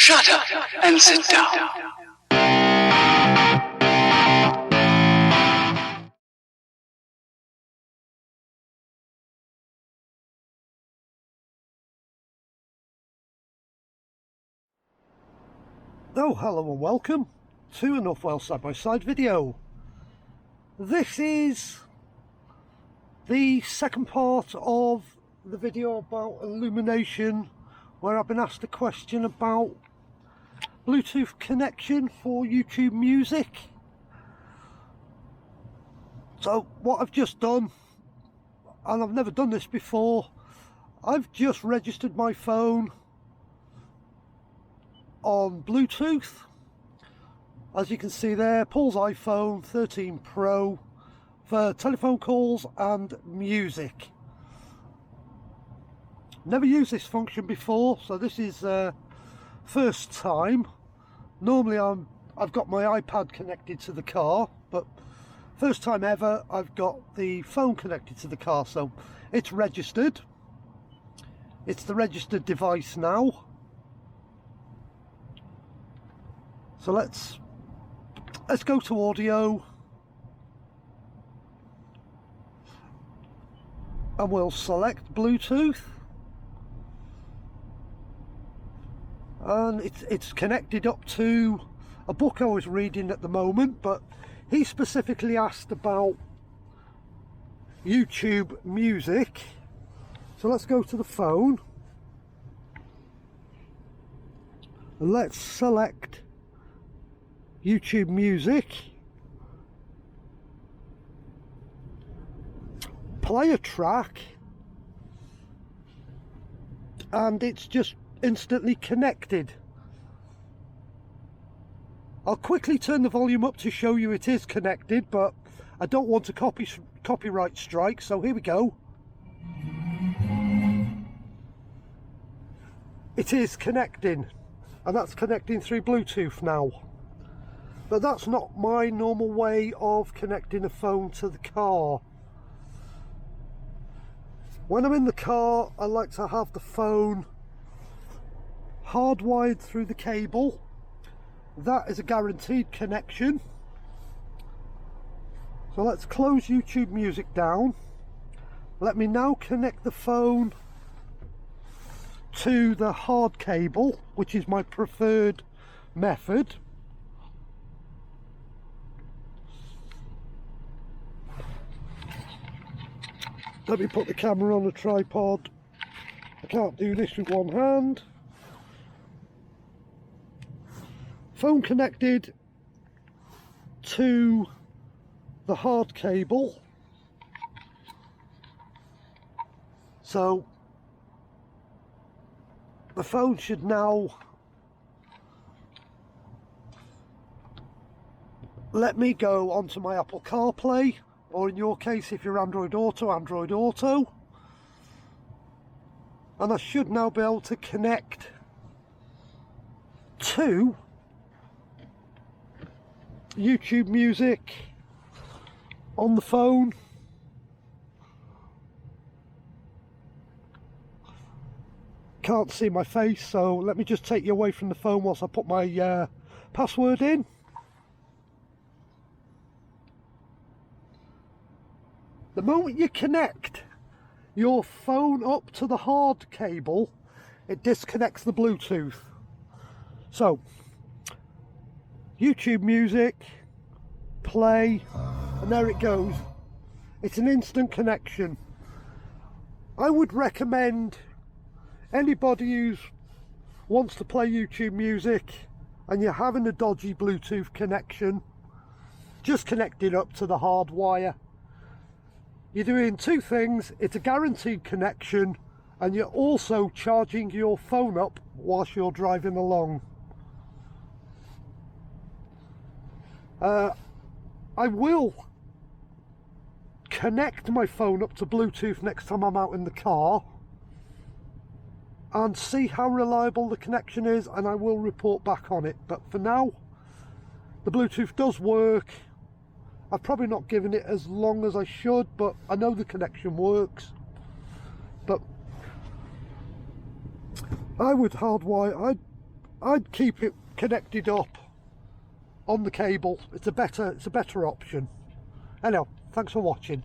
Shut up and sit down. Oh, hello and welcome to a Northwales side-by-side video. This is the second part of the video about illumination, where I've been asked a question about Bluetooth connection for YouTube Music. So what I've just done, and I've never done this before, I've just registered my phone on Bluetooth. As you can see there, Paul's iPhone 13 Pro for telephone calls and music. Never used this function before, so this is first time. Normally I've got my iPad connected to the car, but first time ever I've got the phone connected to the car, so it's registered. It's the registered device now. So let's go to audio, and we'll select Bluetooth, and it's connected up to a book I was reading at the moment, but he specifically asked about YouTube Music. So let's go to the phone and let's select YouTube Music, play a track, and it's just instantly connected. I'll quickly turn the volume up to show you it is connected, but I don't want a copyright strike, so here we go. It is connecting, and that's connecting through Bluetooth now. But that's not my normal way of connecting a phone to the car. When I'm in the car, I like to have the phone hardwired through the cable. That is a guaranteed connection. So let's close YouTube Music down. Let me now connect the phone to the hard cable, which is my preferred method. Let me put the camera on a tripod. I can't do this with one hand. Phone connected to the hard cable. So the phone should now let me go onto my Apple CarPlay, or in your case, if you're Android Auto, Android Auto. And I should now be able to connect to YouTube Music on the phone. Can't see my face, so let me just take you away from the phone whilst I put my password in. The moment you connect your phone up to the hard cable, it disconnects the Bluetooth. So, YouTube Music, play, and there it goes. It's an instant connection. I would recommend anybody who wants to play YouTube Music and you're having a dodgy Bluetooth connection, just connect it up to the hard wire. You're doing two things: it's a guaranteed connection, and you're also charging your phone up whilst you're driving along. I will connect my phone up to Bluetooth next time I'm out in the car and see how reliable the connection is, and I will report back on it. But for now, the Bluetooth does work. I've probably not given it as long as I should, but I know the connection works. But I would hardwire, I'd keep it connected up on the cable. It's a better option. Anyhow, thanks for watching.